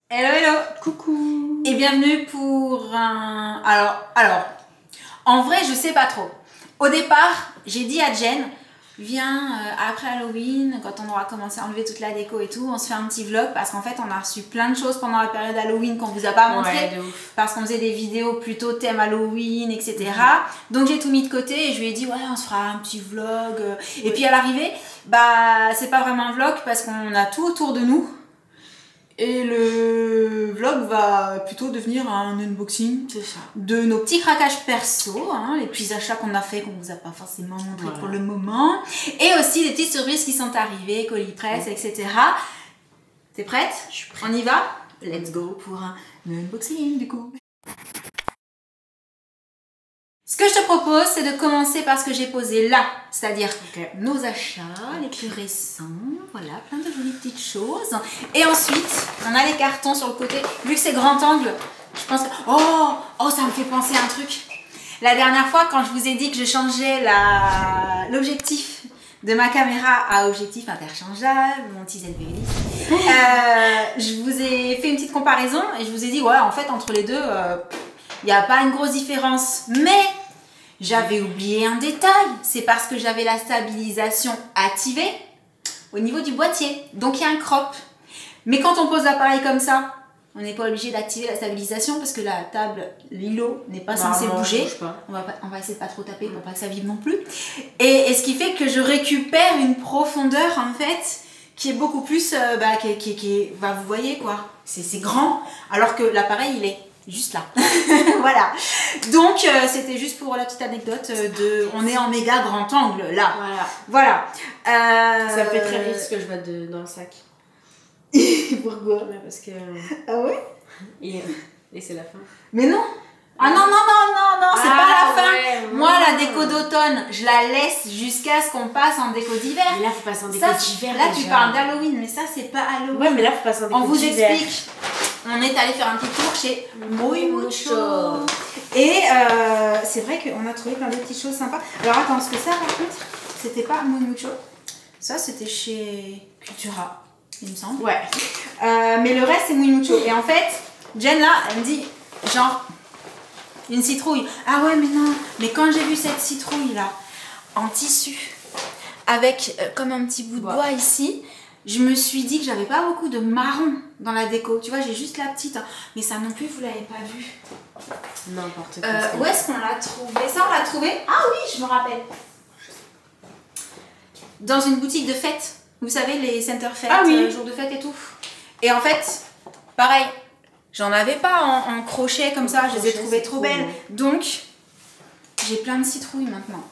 Hello, hello. Coucou. Et bienvenue pour un... Alors, en vrai, je sais pas trop. Au départ, j'ai dit à Jen, viens après Halloween, quand on aura commencé à enlever toute la déco et tout, on se fait un petit vlog parce qu'en fait, on a reçu plein de choses pendant la période Halloween qu'on vous a pas montré. Ouais, de ouf. Parce qu'on faisait des vidéos plutôt thème Halloween, etc. Donc j'ai tout mis de côté et je lui ai dit, ouais, on se fera un petit vlog. Et puis à l'arrivée, bah, c'est pas vraiment un vlog parce qu'on a tout autour de nous. Et le vlog va plutôt devenir un unboxing de nos petits craquages perso, hein, les petits achats qu'on a fait qu'on vous a pas forcément montré pour le moment, et aussi des petites surprises qui sont arrivées, colis presse, etc. T'es prête? Je suis prête. On y va? Let's go pour un unboxing du coup. Ce que je te propose, c'est de commencer par ce que j'ai posé là, c'est-à-dire nos achats les plus récents, voilà, plein de jolies petites choses. Et ensuite, on a les cartons sur le côté. Vu que c'est grand angle, je pense que... Oh, ça me fait penser à un truc. La dernière fois, quand je vous ai dit que je changeais l'objectif de ma caméra à objectif interchangeable, mon petit ZV10, je vous ai fait une petite comparaison et je vous ai dit, ouais, en fait, entre les deux... il n'y a pas une grosse différence, mais j'avais oublié un détail. C'est parce que j'avais la stabilisation activée au niveau du boîtier. Donc il y a un crop. Mais quand on pose l'appareil comme ça, on n'est pas obligé d'activer la stabilisation parce que la table, l'îlot n'est pas censé bouger. On va essayer de pas trop taper pour pas que ça vibre non plus. Et ce qui fait que je récupère une profondeur en fait qui est beaucoup plus... vous voyez quoi, c'est grand. Alors que l'appareil il est... juste là. Voilà. Donc, c'était juste pour la petite anecdote on est en méga grand angle, là. Voilà. Ça me fait très rire ce que je vois dans le sac. Pourquoi? Parce que... Ah ouais? Et c'est la fin. Mais non. Ah non, c'est pas la fin. Ouais, moi, la déco d'automne, je la laisse jusqu'à ce qu'on passe en déco d'hiver. Mais là, faut passer en déco d'hiver. Là, tu parles d'Halloween, mais ça, c'est pas Halloween. Ouais, mais là, faut passer en déco d'hiver. On vous explique. On est allé faire un petit tour chez Muy Mucho. Et c'est vrai qu'on a trouvé plein de petites choses sympas. Alors attends, parce que ça par contre, c'était pas Muy Mucho. Ça c'était chez Cultura, il me semble. Ouais. Mais le reste c'est Muy Mucho. Et en fait, Jen là, elle me dit genre une citrouille. Ah ouais mais non, mais quand j'ai vu cette citrouille là, en tissu, avec comme un petit bout de bois ici, je me suis dit que j'avais pas beaucoup de marron dans la déco. Tu vois, j'ai juste la petite. Hein. Mais ça non plus, vous l'avez pas vu. N'importe quoi. Où est-ce qu'on l'a trouvé? Ça, on l'a trouvé? Ah oui, je me rappelle. Dans une boutique de fête. Vous savez, les center fêtes, jours de fête et tout. Et en fait, pareil, j'en avais pas en crochet comme ça. Je les ai trouvées trop belles. Donc, j'ai plein de citrouilles maintenant.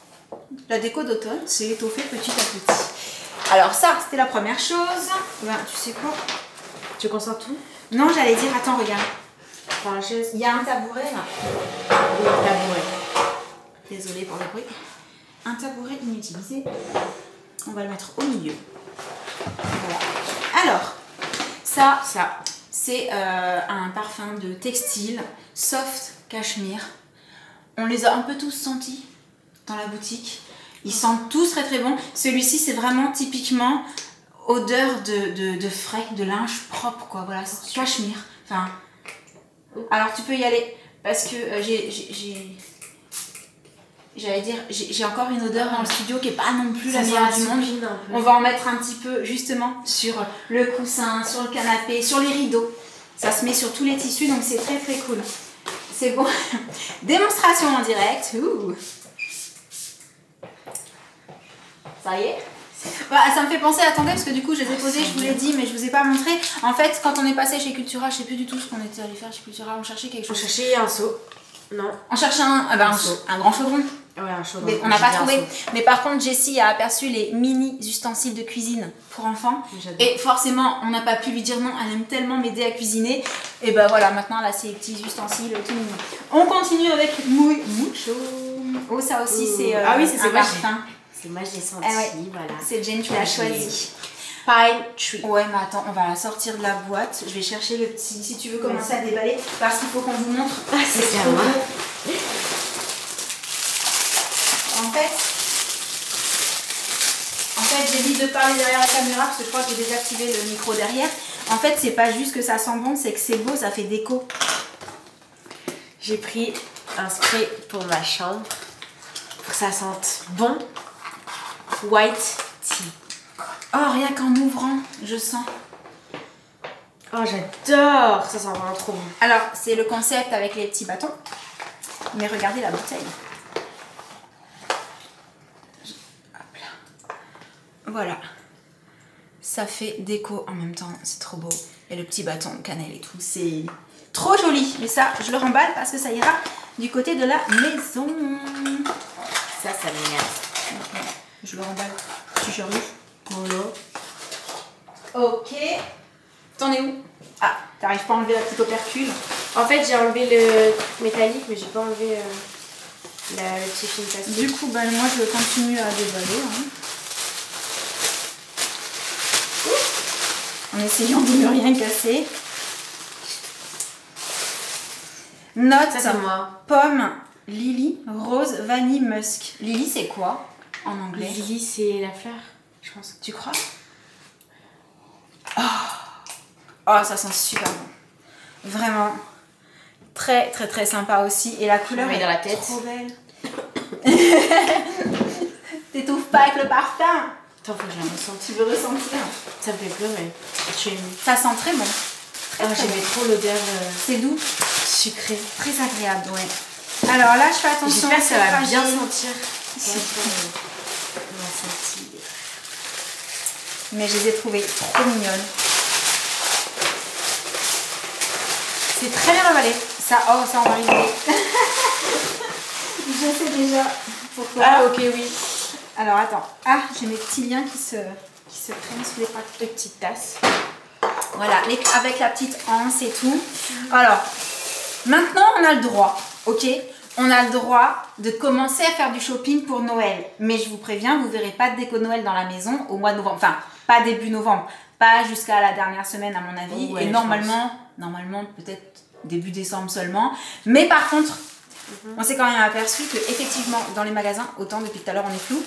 La déco d'automne s'est étoffée petit à petit. Alors ça, c'était la première chose. Ben, tu sais quoi? Tu consens tout? Non, j'allais dire, attends, regarde. Prends la chaise. Il y a un tabouret là. Oui, un tabouret. Désolée pour le bruit. Un tabouret inutilisé. On va le mettre au milieu. Voilà. Alors, ça c'est un parfum de textile, soft cachemire. On les a un peu tous sentis dans la boutique. Ils sentent tous très très bon. Celui-ci, c'est vraiment typiquement odeur de frais, de linge propre, quoi. Voilà, c'est cachemire. Enfin, alors tu peux y aller parce que j'allais dire, j'ai encore une odeur dans le studio qui est pas non plus la meilleure du monde. On va en mettre un petit peu justement sur le coussin, sur le canapé, sur les rideaux. Ça se met sur tous les tissus, donc c'est très très cool. C'est bon. Démonstration en direct. Ouh. Ça y est. Bah, ça me fait penser, attendez, parce que du coup je les ai posés, je vous l'ai dit, mais je vous ai pas montré. En fait, quand on est passé chez Cultura, je sais plus du tout ce qu'on était allé faire chez Cultura, on cherchait quelque chose. On cherchait un seau. Non. On cherchait un grand chaudron. Ouais, un chaudron. Mais on n'a pas trouvé. Mais par contre, Jessie a aperçu les mini ustensiles de cuisine pour enfants. Et forcément, on n'a pas pu lui dire non, elle aime tellement m'aider à cuisiner. Et ben voilà, maintenant elle a ses petits ustensiles tout mignon. On continue avec Muy Mucho. Oh, ça aussi, c'est ah oui, c'est un parfum. Moi je l'ai senti, voilà. C'est Jen, tu l'as choisi. Pine Tree. Ouais, mais attends, on va la sortir de la boîte. Je vais chercher le petit, si tu veux commencer à déballer, parce qu'il faut qu'on vous montre. C'est trop beau. En fait, j'évite de parler derrière la caméra parce que je crois que j'ai désactivé le micro derrière. En fait, c'est pas juste que ça sent bon, c'est que c'est beau, ça fait déco. J'ai pris un spray pour ma chambre pour que ça sente bon. White tea. Oh, rien qu'en ouvrant, je sens. Oh, j'adore. Ça sent vraiment trop bon. Alors, c'est le concept avec les petits bâtons. Mais regardez la bouteille. Hop là. Voilà. Ça fait déco en même temps, c'est trop beau. Et le petit bâton de cannelle et tout, c'est trop joli. Mais ça, je le remballe parce que ça ira du côté de la maison. Ça m'énerve. Je le remballe. Je suis jolie. Voilà. Ok. T'en es où? Ah, t'arrives pas à enlever la petite opercule? En fait, j'ai enlevé le truc métallique, mais j'ai pas enlevé le petit film plastique. Du coup, ben, moi, je continue à déballer. Hein. En essayant de ne rien casser. Note, ça c'est moi. Pomme, lily, rose, vanille, musk. Lily, c'est quoi en anglais? Lily, c'est la fleur, je pense. Tu crois? Oh, ça sent super bon. Vraiment. Très, très, très sympa aussi. Et la couleur est dans la tête. Trop belle. T'étouffes pas avec le parfum. Attends, faut que je la ressente. Tu veux ressentir? Ça me fait pleurer. Je suis émue. Ça sent très bon. J'aimais trop l'odeur C'est doux. sucrée. Très agréable, ouais. Alors là, je fais attention. J'espère que ça va fragile. bien sentir. On va sentir. Mais je les ai trouvées trop mignonnes. C'est très bien emballé. Ça, oh, ça, on va rigoler. Je sais déjà pourquoi. Ah, ok, oui. Alors, attends. Ah, j'ai mes petits liens qui se traînent sous les pattes. Les petites tasses. Voilà, avec la petite anse et tout. Alors, maintenant, on a le droit, ok? On a le droit de commencer à faire du shopping pour Noël. Mais je vous préviens, vous ne verrez pas de déco Noël dans la maison au mois de novembre. Enfin, pas début novembre. Pas jusqu'à la dernière semaine, à mon avis. Ouais, et normalement peut-être début décembre seulement. Mais par contre, on s'est quand même aperçu que effectivement dans les magasins, autant depuis tout à l'heure on est flou,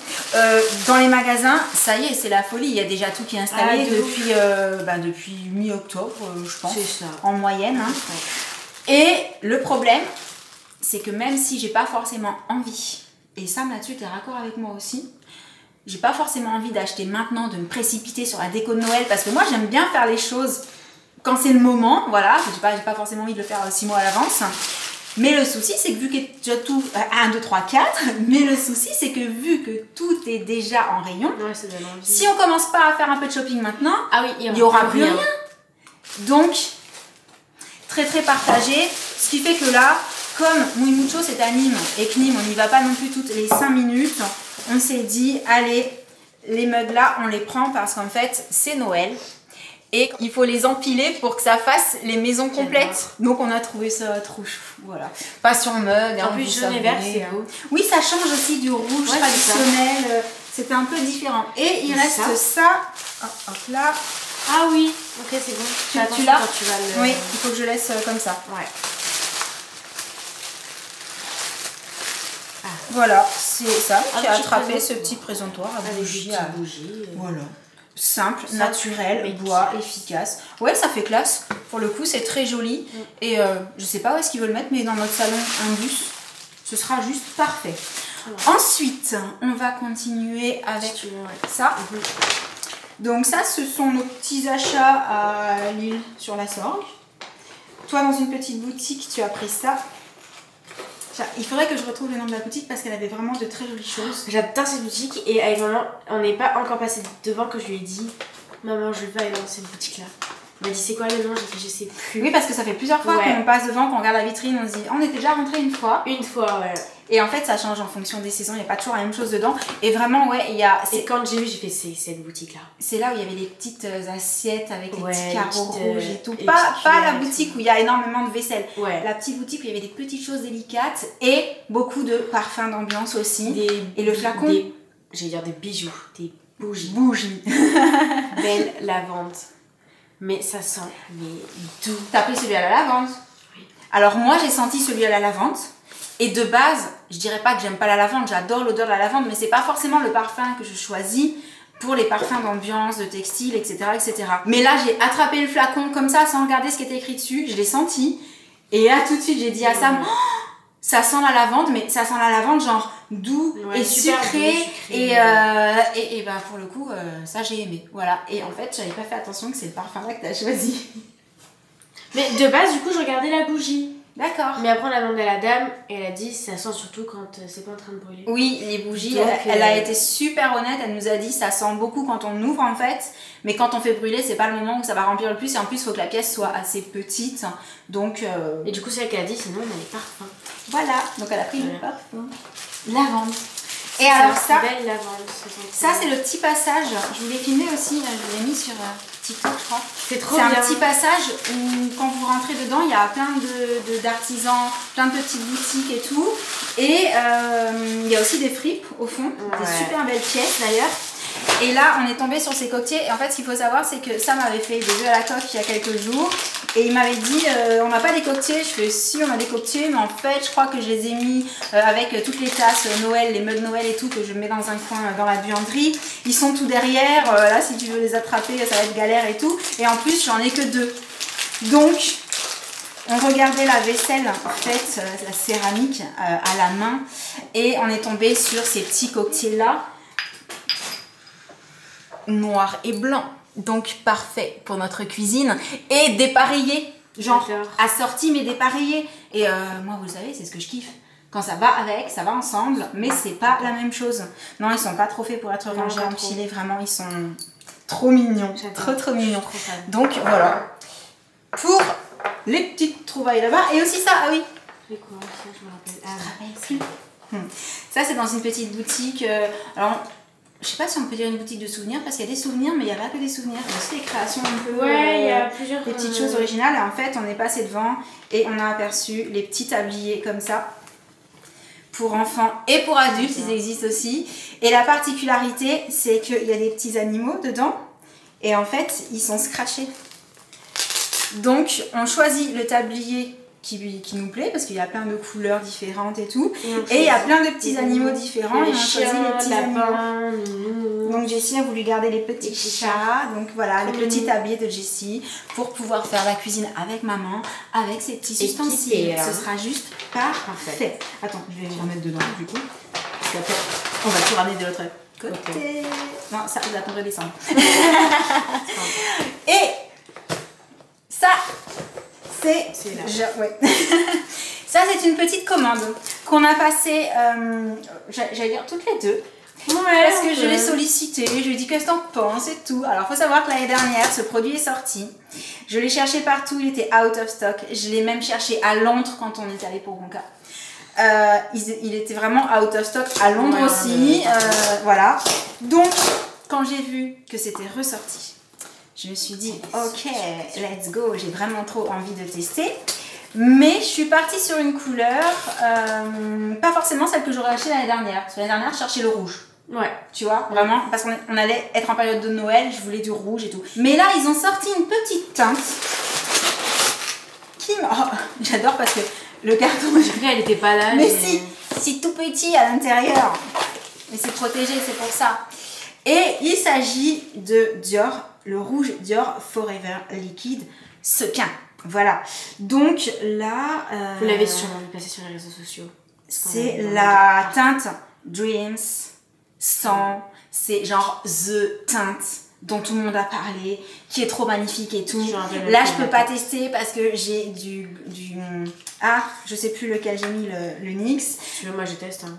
dans les magasins, ça y est, c'est la folie. Il y a déjà tout qui est installé depuis mi-octobre, je pense, ça. en moyenne. Hein. Ouais. Et le problème, c'est que même si j'ai pas forcément envie, et Sam là-dessus, tu es raccord avec moi aussi, j'ai pas forcément envie d'acheter maintenant, de me précipiter sur la déco de Noël, parce que moi j'aime bien faire les choses quand c'est le moment, voilà, j'ai pas forcément envie de le faire 6 mois à l'avance. Mais le souci, c'est que vu qu'il y a déjà tout, 1, 2, 3, 4, mais le souci, c'est que vu que tout est déjà en rayon, ouais, ça donne envie. Si on commence pas à faire un peu de shopping maintenant, il n'y aura plus rien. Donc, très très partagé, ce qui fait que là, comme Muy Mucho c'est à Nîmes et que Nîmes, on n'y va pas non plus toutes les 5 minutes, on s'est dit, allez, les mugs là, on les prend parce qu'en fait, c'est Noël. Et il faut les empiler pour que ça fasse les maisons complètes. Donc on a trouvé ça trop chou. Voilà. Passion mug. En plus jaune et vert, c'est beau. Oui, ça change aussi du rouge traditionnel. C'était un peu différent. Et il reste ça. Hop là. Ah oui. Ok, c'est bon. Tu l'as. Oui, il faut que je laisse comme ça. Ouais. Voilà, c'est ça qui a attrapé ce petit présentoir à bougie. Voilà. Simple, naturel, bois, efficace. Ouais, ça fait classe. Pour le coup, c'est très joli. Et je sais pas où est-ce qu'ils veulent le mettre, mais dans notre salon Indus, ce sera juste parfait. Ensuite, on va continuer avec ça. Donc ça, ce sont nos petits achats à Lille sur la Sorgue. Toi, dans une petite boutique, tu as pris ça. Il faudrait que je retrouve le nom de la boutique parce qu'elle avait vraiment de très jolies choses. J'adore cette boutique et avec maman, on n'est pas encore passé devant que je lui ai dit maman, je veux aller dans cette boutique là. Elle m'a dit c'est quoi le nom? J'ai dit je sais plus. Oui, parce que ça fait plusieurs fois qu'on passe devant, qu'on regarde la vitrine, on se dit on était déjà rentré une fois. Une fois, ouais. Et en fait, ça change en fonction des saisons, il n'y a pas toujours la même chose dedans. Et vraiment, ouais, il y a. Et quand j'ai vu, j'ai fait c'est cette boutique là. C'est là où il y avait les petites assiettes avec les petits carreaux rouges et tout. Pas la boutique où il y a énormément de vaisselle. Ouais. La petite boutique où il y avait des petites choses délicates et beaucoup de parfums d'ambiance aussi. Et le flacon. J'allais dire des bijoux, des bougies. Belle lavande. Mais ça sent doux. T'as pris celui à la lavande? Oui. Alors moi, j'ai senti celui à la lavande. Et de base, je dirais pas que j'aime pas la lavande, j'adore l'odeur de la lavande, mais c'est pas forcément le parfum que je choisis pour les parfums d'ambiance, de textile, etc., etc. Mais là, j'ai attrapé le flacon comme ça, sans regarder ce qui était écrit dessus. Je l'ai senti. Et là, tout de suite, j'ai dit à Sam, oh, ça sent la lavande, mais ça sent la lavande genre doux et sucré. Et bah, pour le coup, ça, j'ai aimé. Voilà. Et en fait, j'avais pas fait attention que c'est le parfum-là que t'as choisi. Mais de base, du coup, je regardais la bougie. D'accord. Mais après, on a demandé à la dame et elle a dit ça sent surtout quand c'est pas en train de brûler. Oui, les bougies, donc, elle a été super honnête. Elle nous a dit ça sent beaucoup quand on ouvre en fait, mais quand on fait brûler, c'est pas le moment où ça va remplir le plus. Et en plus, il faut que la pièce soit assez petite. Donc. Et du coup, c'est elle qui a dit sinon on a les parfums. Voilà, donc elle a pris le parfum. Lavande. Et alors ça, belle lavande, ça c'est le petit passage. Je vous l'ai filmé aussi, je l'ai mis sur TikTok, je crois. C'est trop bien. C'est un petit passage où quand vous rentrez dedans, il y a plein d'artisans, plein de petites boutiques et tout. Et il y a aussi des fripes au fond, des super belles pièces d'ailleurs. Et là, on est tombé sur ces coquetiers. Et en fait, ce qu'il faut savoir, c'est que Sam avait fait des œufs à la coque il y a quelques jours. Et il m'avait dit, on n'a pas des coquetiers. Je fais, si, on a des coquetiers. Mais en fait, je crois que je les ai mis avec toutes les tasses Noël, les mugs Noël et tout, que je mets dans un coin dans la buanderie. Ils sont tout derrière. Là, si tu veux les attraper, ça va être galère et tout. Et en plus, j'en ai que 2. Donc, on regardait la vaisselle faite, la céramique à la main. Et on est tombé sur ces petits coquetiers-là. Noir et blanc, donc parfait pour notre cuisine, et dépareillé, genre assorti mais dépareillé. Et moi, vous le savez, c'est ce que je kiffe. Quand ça va avec, ça va ensemble, mais c'est pas la même chose. Non, ils sont pas trop faits pour être rangés, empilés, vraiment, ils sont trop mignons, trop mignons. Donc voilà, pour les petites trouvailles là-bas, et aussi ça, ah oui. C'est quoi ça, je me rappelle. Ça, c'est dans une petite boutique. Alors, je sais pas si on peut dire une boutique de souvenirs, parce qu'il y a des souvenirs, mais il n'y a pas que des souvenirs. Il y a aussi des créations un peu. Ouais, il y a plusieurs. Des petites choses originales. Et en fait, on est passé devant et on a aperçu les petits tabliers comme ça. Pour enfants et pour adultes, ils existent aussi. Et la particularité, c'est qu'il y a des petits animaux dedans. Et en fait, ils sont scratchés. Donc, on choisit le tablier qui nous plaît parce qu'il y a plein de couleurs différentes et tout. Et il y a plein de petits animaux différents et on choisit les petits animaux. Donc Jessie a voulu garder les petits chats. Donc voilà, les petits tabliers de Jessie pour pouvoir faire la cuisine avec maman, avec ses petits ustensiles. Ce sera juste parfait. Attends, je vais les remettre dedans du coup. Parce qu'après, on va tout ramener de l'autre côté. Non, ça, vous attendrez décembre. Et ça, ouais. Ça, c'est une petite commande qu'on a passée, j'allais dire toutes les deux. Ouais, parce que je l'ai sollicité, je lui ai dit qu'est-ce que t'en penses et tout. Alors, il faut savoir que l'année dernière, ce produit est sorti. Je l'ai cherché partout, il était out of stock. Je l'ai même cherché à Londres quand on est allé pour Ronca. Il était vraiment out of stock à Londres aussi. Voilà. Donc, quand j'ai vu que c'était ressorti, je me suis dit, ok, let's go, j'ai vraiment trop envie de tester. Mais je suis partie sur une couleur, pas forcément celle que j'aurais achetée l'année dernière. Parce que l'année dernière, je cherchais le rouge. Ouais. Tu vois, vraiment, parce qu'on allait être en période de Noël, je voulais du rouge et tout. Mais là, ils ont sorti une petite teinte qui j'adore parce que le carton, elle était pas là. Mais si tout petit à l'intérieur. Mais c'est protégé, c'est pour ça. Et il s'agit de Dior, le rouge Dior Forever Liquid Sequin. Voilà. Donc là... Vous l'avez sûrement vu passer sur les réseaux sociaux. C'est la teinte Dreams 100. C'est genre The teinte dont tout le monde a parlé, qui est trop magnifique et tout. Là, je peux pas tester parce que j'ai du... Ah, je sais plus lequel j'ai mis, le NYX. Si tu veux, moi je teste. Hein.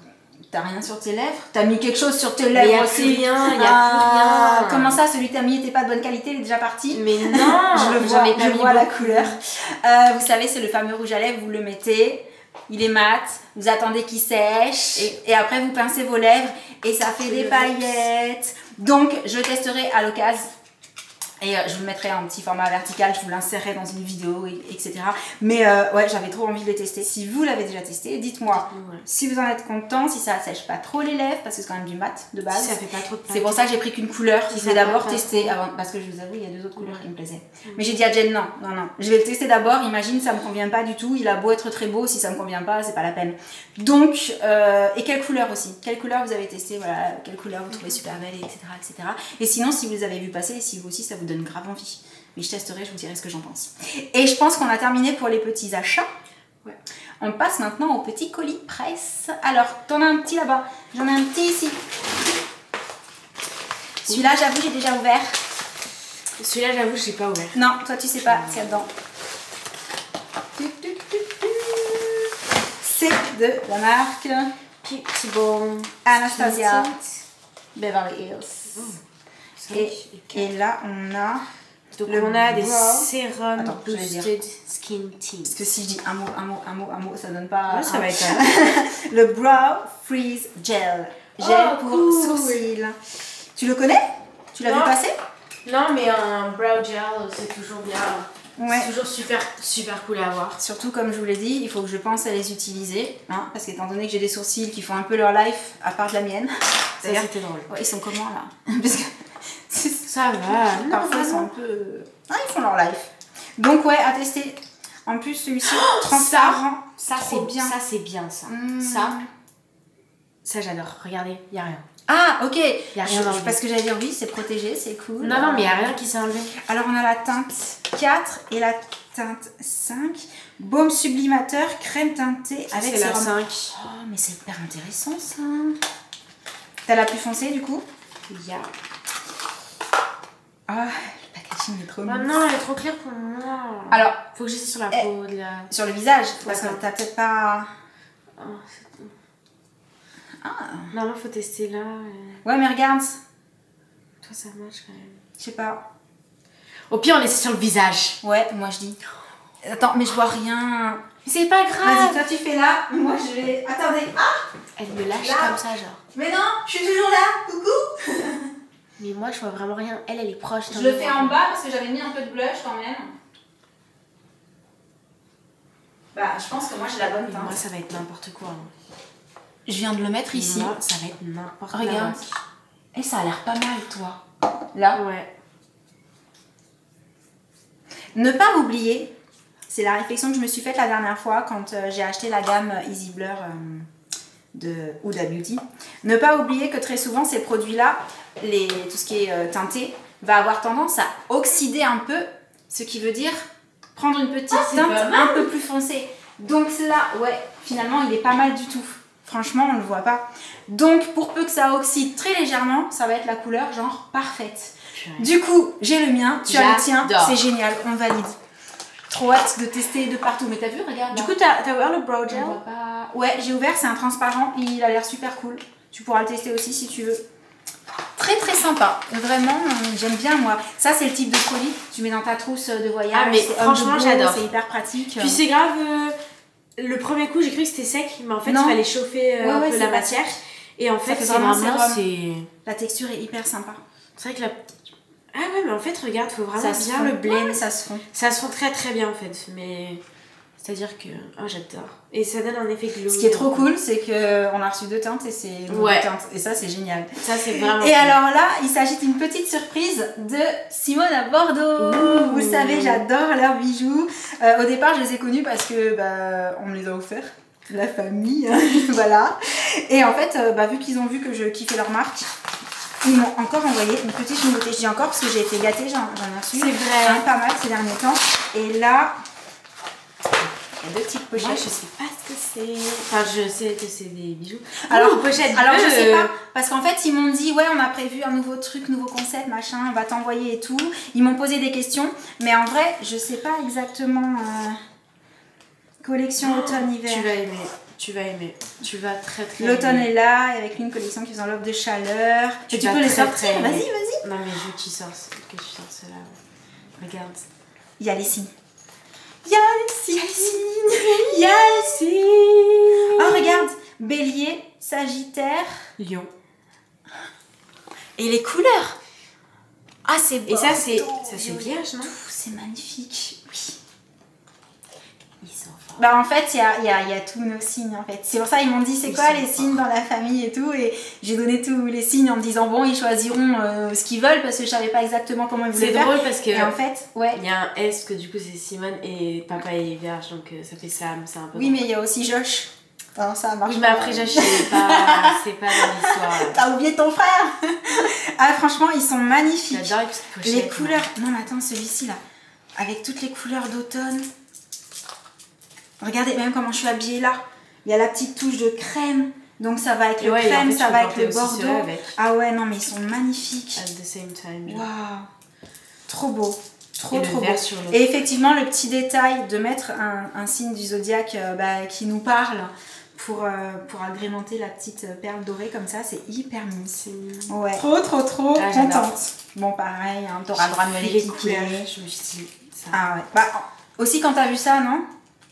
T'as rien sur tes lèvres? T'as mis quelque chose sur tes lèvres aussi? Il y a plus rien. Comment ça, celui que t'as mis n'était pas de bonne qualité, il est déjà parti? Mais non, je vois la couleur. Vous savez, c'est le fameux rouge à lèvres, vous le mettez, il est mat, vous attendez qu'il sèche, et après vous pincez vos lèvres, et ça fait des paillettes. Donc, je testerai à l'occasion Et je vous le mettrai en petit format vertical, je vous l'insérerai dans une vidéo, etc. Mais ouais, j'avais trop envie de les tester. Si vous l'avez déjà testé, dites-moi si vous en êtes content, si ça assèche pas trop les lèvres, parce que c'est quand même du mat de base. Si ça fait pas trop de c'est pour ça que j'ai pris qu'une couleur. Je vais d'abord tester, avant, parce que je vous avoue, il y a 2 autres couleurs qui me plaisaient. Mais j'ai dit à Jen, non. Je vais le tester d'abord, imagine, ça me convient pas du tout. Il a beau être très beau, si ça me convient pas, c'est pas la peine. Donc, et quelle couleur aussi? Quelle couleur vous avez testé? Voilà, quelle couleur vous trouvez super belle, etc., etc. Et sinon, si vous les avez vu passer, et si vous aussi, ça vous donne grave envie. Mais je testerai, je vous dirai ce que j'en pense. Et je pense qu'on a terminé pour les petits achats. Ouais. On passe maintenant au petit colis presse. Alors, t'en as un petit là-bas. J'en ai un petit ici. Celui-là, j'avoue, j'ai déjà ouvert. Celui-là, j'avoue, je n'ai pas ouvert. Non, toi, tu sais pas, c'est dedans. C'est de la marque Pixiball Anastasia Beverly Hills. Et là, on a... Donc on a des sérums boosted skin tint. Parce que si je dis un mot, ça donne pas... Ouais, ça va être le Brow Freeze Gel. Gel pour sourcils. Tu le connais? Tu l'as vu passer? Non, mais un brow gel, c'est toujours bien. Ouais. C'est toujours super cool à avoir. Surtout, comme je vous l'ai dit, il faut que je pense à les utiliser. Hein, parce qu'étant donné que j'ai des sourcils qui font un peu leur life, à part de la mienne. Ça, c'était drôle. Ouais, ils sont comment là? Parce que ça va. Parfois, ils sont un peu... Ah, ils font leur life. Donc, ouais, à tester. En plus, celui-ci, transparent. Ça, c'est bien. Ça, c'est bien, ça. Ça, j'adore. Regardez, il n'y a rien. Ah, ok. Il n'y a rien enlevé. Parce que j'allais dire, oui, c'est protégé, c'est cool. Non, mais il n'y a rien qui s'est enlevé. Alors, on a la teinte 4 et la teinte 5. Baume sublimateur, crème teintée avec sérum. C'est la 5. Oh, mais c'est hyper intéressant, ça. T'as la plus foncée, du coup? Ah, le packaging est trop mignon. Non, elle est trop claire pour moi. Alors, faut que j'essaie sur la peau. Sur le visage, parce que t'as peut-être pas... Non, il faut tester là. Ouais, mais regarde. Toi, ça marche quand même. Je sais pas. Au pire, on essaie sur le visage. Ouais, moi je dis. Attends, mais je vois rien. C'est pas grave. Vas-y, toi tu fais là. Moi je vais... Attendez. Ah, elle me lâche là. Comme ça, genre. Mais non, je suis toujours là. Coucou. Mais moi, je vois vraiment rien. Elle est proche. Je le fais en bas parce que j'avais mis un peu de blush quand même. Bah, je pense que moi j'ai la bonne teinte. Moi, ça va être n'importe quoi. Je viens de le mettre ici. Moi, ça va être n'importe quoi. Regarde. Et ça a l'air pas mal, toi. Là. Ouais. Ne pas oublier, c'est la réflexion que je me suis faite la dernière fois quand j'ai acheté la gamme Easy Blur de Huda Beauty. Ne pas oublier que très souvent, ces produits-là, tout ce qui est teinté, va avoir tendance à oxyder un peu, ce qui veut dire prendre une petite teinte un peu plus foncée. Donc là, ouais, finalement, il est pas mal du tout. Franchement, on le voit pas. Donc, pour peu que ça oxyde très légèrement, ça va être la couleur genre parfaite. Du coup, j'ai le mien, tu as le tien, c'est génial, on valide. Trop hâte de tester de partout. Mais t'as vu, regarde. Du coup, t'as ouvert le brow gel? Ouais, j'ai ouvert, c'est un transparent, il a l'air super cool. Tu pourras le tester aussi si tu veux. Très très sympa, vraiment, j'aime bien moi. Ça, c'est le type de colis que tu mets dans ta trousse de voyage. Ah, mais franchement, j'adore. C'est hyper pratique. Puis c'est grave. Le premier coup, j'ai cru que c'était sec, mais en fait, il fallait chauffer un peu la matière. Et en fait, c'est vraiment la texture est hyper sympa. C'est vrai que la... Ah ouais, mais en fait, regarde, faut vraiment bien le blend. Ouais, ça se fond. Ça se fond très très bien en fait, mais... C'est-à-dire que... Oh, j'adore. Et ça donne un effet glowy. Ce qui est trop cool, c'est qu'on a reçu 2 teintes et c'est 2 teintes. Et ça, c'est génial. Ça, c'est vraiment Et alors là, il s'agit d'une petite surprise de Simone à Bordeaux. Ouh. Vous le savez, j'adore leurs bijoux. Au départ, je les ai connus parce que on me les a offerts. La famille, voilà. Et en fait, vu qu'ils ont vu que je kiffais leur marque, ils m'ont encore envoyé une petite nouveauté. Je dis encore parce que j'ai été gâtée, j'en ai reçu. C'est vrai. Pas mal ces derniers temps. Et là... Il y a 2 petites pochettes. Moi, je sais pas ce que c'est. Enfin, je sais que c'est des bijoux. Alors, je sais pas. Parce qu'en fait, ils m'ont dit, ouais, on a prévu un nouveau truc, nouveau concept, machin, on va t'envoyer et tout. Ils m'ont posé des questions. Mais en vrai, je sais pas exactement. Collection automne-hiver. Tu vas aimer. Tu vas très très L'automne est là, avec une collection qui est en l'offre de chaleur. Tu peux les sortir. Vas-y, vas-y. Non, mais je veux que tu sortes cela. Regarde. Il y a les signes. Oh, regarde, Bélier, Sagittaire, Lion. Et les couleurs. Ah, c'est beau. Et ça, c'est vierge, non? C'est magnifique. Oui. Ils sont forts. Bah en fait, il y a tous nos signes en fait. C'est pour ça ils m'ont dit c'est quoi les signes dans la famille et tout. Et j'ai donné tous les signes en me disant bon, ils choisiront ce qu'ils veulent parce que je savais pas exactement comment ils voulaient faire. C'est drôle parce que... Et en fait, ouais. Il y a un S que du coup c'est Simone et papa est vierge donc ça fait Sam, c'est un peu... Oui, mais il y a aussi Josh. Alors ça marche. Oui, mais après Josh, c'est pas dans l'histoire. T'as oublié ton frère. Ah franchement, ils sont magnifiques. J'adore les petites pochettes. Les couleurs. Non mais attends, celui-ci là. Avec toutes les couleurs d'automne. Regardez même comment je suis habillée là. Il y a la petite touche de crème. Donc ça va avec le crème, ça va avec le bordeaux. Ah ouais, non mais ils sont magnifiques. At the same time. Waouh. Trop beau. Trop beau. Sur et effectivement, le petit détail de mettre un signe du zodiaque qui nous parle pour agrémenter la petite perle dorée comme ça, c'est hyper mignon. Ouais. Trop contente. Bon pareil, hein, t'auras le droit de me les piquer. Je me suis dit ça. Ah ouais. Bah aussi quand t'as vu ça, non?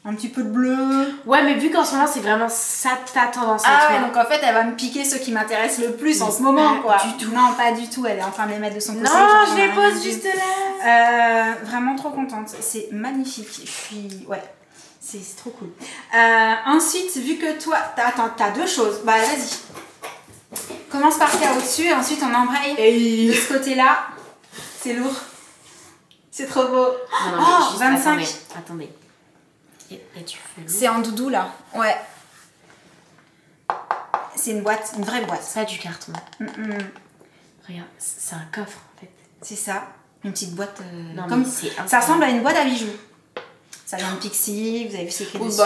Un petit peu de bleu. Ouais, mais vu qu'en ce moment c'est vraiment ça ta tendance à toi. Ah ouais, donc en fait elle va me piquer ceux qui m'intéressent le plus en ce moment quoi. Du tout. Non, pas du tout, elle est en train de les mettre de son côté. Non, je les pose juste là. Vraiment trop contente, c'est magnifique. Je suis... Ouais, c'est trop cool. Ensuite, vu que toi... Attends, t'as deux choses. Bah vas-y. Commence par faire au-dessus et ensuite on embraye de ce côté-là. C'est lourd. C'est trop beau. Non, oh, 25. Attendez. Et tu fais c'est en doudou là. Ouais. C'est une boîte, une vraie boîte. C'est pas du carton. Regarde, c'est un coffre en fait. C'est ça. Une petite boîte. Non, comme ça ressemble à une boîte à bijoux. Ça vient de Pixie, vous avez vu c'est écrit dessus.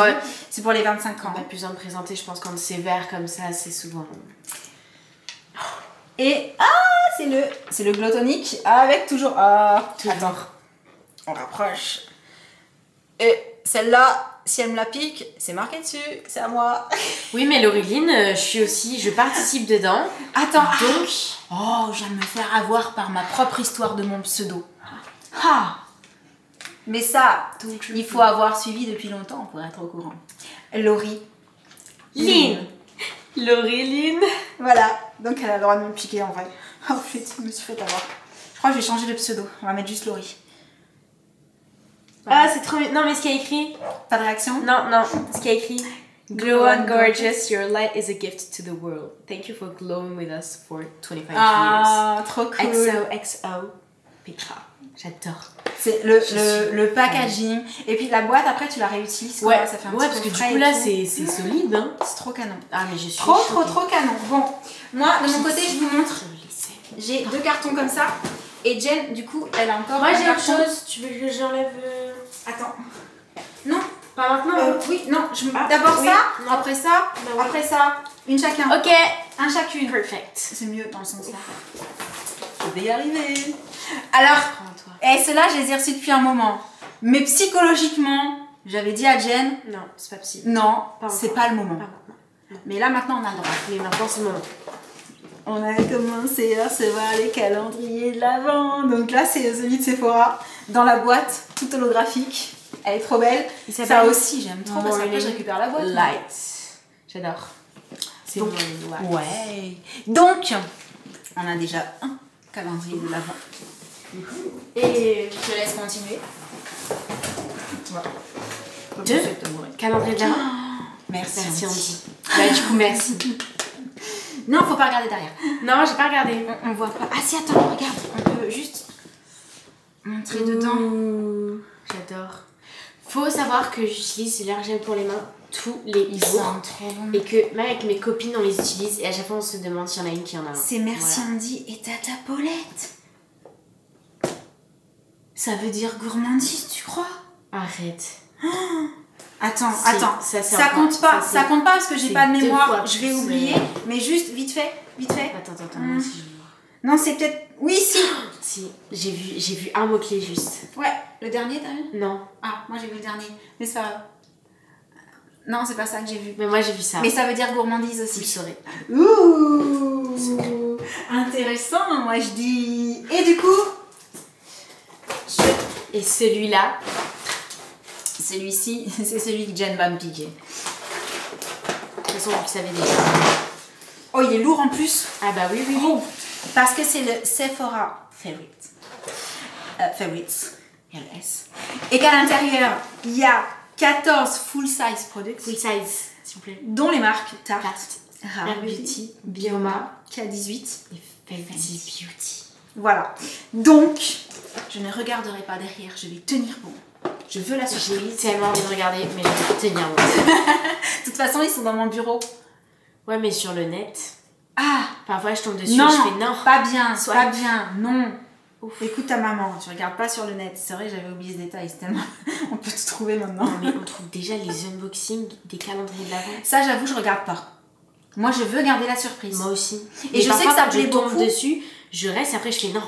C'est pour les 25 ans. On a plus besoin de présenter, je pense, quand c'est vert comme ça, c'est souvent. Et c'est le glow tonic avec toujours. Attends. On rapproche. Et celle-là, si elle me la pique, c'est marqué dessus, c'est à moi. Oui, mais Laureline, je participe dedans. Attends, donc... Oh, je viens de me faire avoir par ma propre histoire de mon pseudo. Ah. Mais ça, il faut avoir suivi depuis longtemps pour être au courant. Laurie. Lynn. Laureline. Voilà, donc elle a le droit de me piquer en vrai. Oh, je me suis fait avoir. Je crois que je vais changer de pseudo, on va mettre juste Laurie. Ah, c'est trop... Non, mais ce qu'il y a écrit... Pas de réaction? Non, ce qu'il y a écrit... Glow and gorgeous, your light is a gift to the world. Thank you for glowing with us for 25 years. Ah, trop cool. XOXO Petra. J'adore. C'est le packaging. Et puis la boîte, après, tu la réutilises. Ouais, ça fait un parce que du coup, là, c'est solide. Hein. C'est trop canon. Ah, mais je suis trop canon. Bon, moi, de mon côté, je vous montre. J'ai 2 cartons comme ça. Et Jen, du coup, elle a encore un carton. Moi, j'ai autre chose. Tu veux que j'enlève... Attends. Non. Pas maintenant. Oui, non. D'abord ça, non. après ça, après ça. Une chacun. Ok. Un chacune. Perfect. C'est mieux dans le sens là. Je vais y arriver. Alors, ceux-là, je les ai reçus depuis un moment. Mais psychologiquement, j'avais dit à Jen... Non, c'est pas possible. Non, c'est pas le moment. Mais là, maintenant, on a le droit. Mais maintenant, c'est le moment. On a commencé à recevoir les calendriers de l'Avent. Donc là, c'est celui de Sephora. Dans la boîte, tout holographique. Elle est trop belle. Ça aussi, j'aime trop parce qu'après, je récupère la boîte. Light. J'adore. C'est donc, light. Ouais. Donc, on a déjà un calendrier de l'Avent. Et je te laisse continuer. Voilà. 2 calendriers de l'Avent. Merci Andy. Bah, du coup, merci. Non, faut pas regarder derrière. Non, j'ai pas regardé. On voit pas. Ah si, attends, regarde. On peut juste montrer dedans. J'adore. Faut savoir que j'utilise l'air gel pour les mains tous les jours. Et que même avec mes copines, on les utilise. Et à chaque fois, on se demande s'il y en a une qui en a un. C'est merci Andy et Tata Paulette. Ça veut dire gourmandise, tu crois? Arrête. Attends, ça compte pas. Ça compte pas parce que j'ai pas de mémoire. Je vais oublier. Mais juste, vite fait. Attends, moi aussi je vois. Non, c'est peut-être... Oui, si. Si, j'ai vu un mot-clé juste. Ouais, le dernier, t'as vu? Non. Ah, moi j'ai vu le dernier. Mais c'est pas grave. Non, c'est pas ça que j'ai vu. Mais moi j'ai vu ça. Mais ça veut dire gourmandise aussi. Vous le saurez. Ouh, intéressant, moi je dis. Et du coup... Et celui-là... Celui-ci, c'est celui que Jen va me piquer. De toute façon, vous le savez déjà. Oh, il est lourd en plus. Ah bah oui. Oh, parce que c'est le Sephora Favorite. Favorites, il y a le S. Et qu'à l'intérieur, il y a 14 full-size products. Full-size, s'il vous plaît. Dont les marques Tarte, Rare Beauty, Bioma, K18 et Fenty Beauty. Voilà. Donc, je ne regarderai pas derrière, je vais tenir bon. Je veux la surprise. J'ai tellement envie de regarder, mais je vais tenir bon. De toute façon, ils sont dans mon bureau. Ouais, mais sur le net. Ah, parfois je tombe dessus non, et je fais non. Pas bien, Swipe. pas bien, non. Ouf. Écoute ta maman, tu regardes pas sur le net. C'est vrai, j'avais oublié ce détail, c'est tellement... On peut tout trouver maintenant. Non, mais on trouve déjà les unboxings des calendriers de l'Avent. Ça, j'avoue, je regarde pas. Moi, je veux garder la surprise. Moi aussi. Et je sais que ça plaît beaucoup. Je tombe dessus, je reste et après je fais non.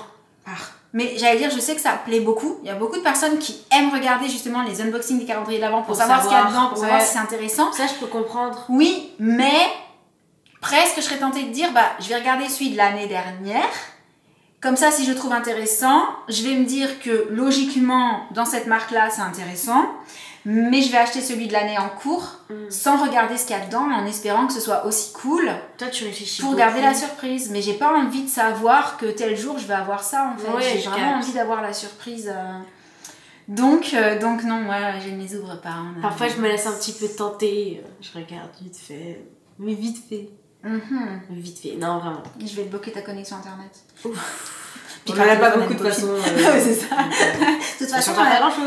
Ah. Mais j'allais dire, je sais que ça plaît beaucoup. Il y a beaucoup de personnes qui aiment regarder justement les unboxings des calendriers de l'Avent pour savoir ce qu'il y a dedans, pour savoir si c'est intéressant. Ça, je peux comprendre. Oui, mais presque je serais tentée de dire, bah, je vais regarder celui de l'année dernière. Comme ça, si je trouve intéressant, je vais me dire que logiquement, dans cette marque-là, c'est intéressant. Mais je vais acheter celui de l'année en cours sans regarder ce qu'il y a dedans, en espérant que ce soit aussi cool. Toi, tu réfléchis pour garder la surprise. Mais j'ai pas envie de savoir que tel jour, je vais avoir ça, en fait. Ouais, j'ai vraiment envie d'avoir la surprise. Donc non, moi, je ne les ouvre pas. Parfois, je me laisse un petit peu tenter. Je regarde vite fait. Mais vite fait. Vite fait. Non, vraiment. Je vais te bloquer ta connexion internet. Ouf. Puis on n'en a pas beaucoup de toute façon. C'est ça. De toute façon,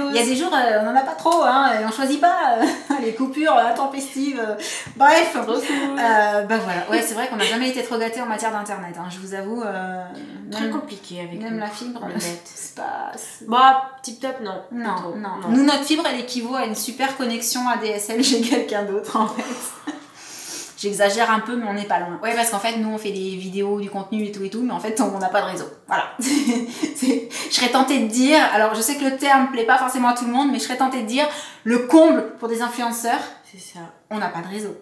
il y a des jours, on n'en a pas trop, hein, et on choisit pas les coupures intempestives. Bref. Trop cool. Bah voilà. Ouais, c'est vrai qu'on n'a jamais été trop gâtés en matière d'internet. Hein, je vous avoue. Très compliqué avec même la fibre. le net. C'est pas. Bah, tip top, non. Non. Nous, notre fibre, elle équivaut à une super connexion ADSL chez quelqu'un d'autre, en fait. J'exagère un peu, mais on n'est pas loin. Ouais, parce qu'en fait, nous, on fait des vidéos, du contenu et tout, mais en fait, on n'a pas de réseau. Voilà. Je serais tentée de dire, alors je sais que le terme plaît pas forcément à tout le monde, mais je serais tentée de dire, le comble pour des influenceurs, c'est ça. On n'a pas de réseau.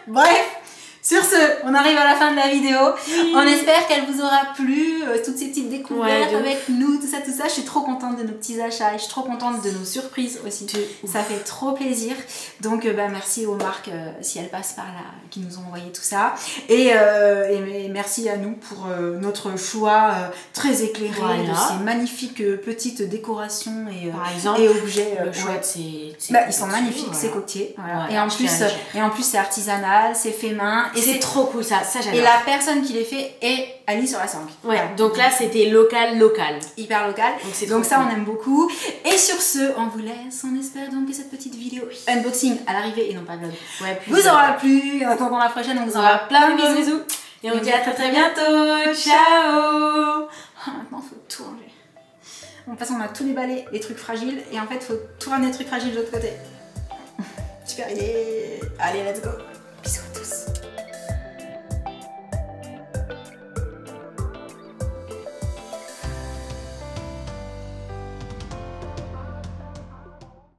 Bref, sur ce, on arrive à la fin de la vidéo. Oui. On espère qu'elle vous aura plu, toutes ces petites découvertes avec nous, tout ça. Je suis trop contente de nos petits achats et je suis trop contente de nos surprises aussi. Ça fait trop plaisir. Donc, merci aux marques, si elles passent par là, qui nous ont envoyé tout ça. Et merci à nous pour notre choix très éclairé de ces magnifiques petites décorations et objets. Le chouette, c'est ils sont magnifiques, ces coquetiers. Voilà. Et en plus, c'est artisanal, c'est fait main. Et c'est trop cool, ça j'adore. Et la personne qui les fait est Ali sur la sangle. Ouais, voilà. Donc là c'était local. Hyper local. Donc ça, on aime beaucoup. Et sur ce, on vous laisse. On espère donc que cette petite vidéo unboxing à l'arrivée, et non pas vlog, vous aura plu. En attendant la prochaine, on vous envoie plein de bisous. Et on vous dit à très bientôt. Ciao. Maintenant, il faut tout enlever. En passant, on a tous les balais, les trucs fragiles. Et en fait, il faut tout ramener les trucs fragiles de l'autre côté. Super idée. Allez, let's go.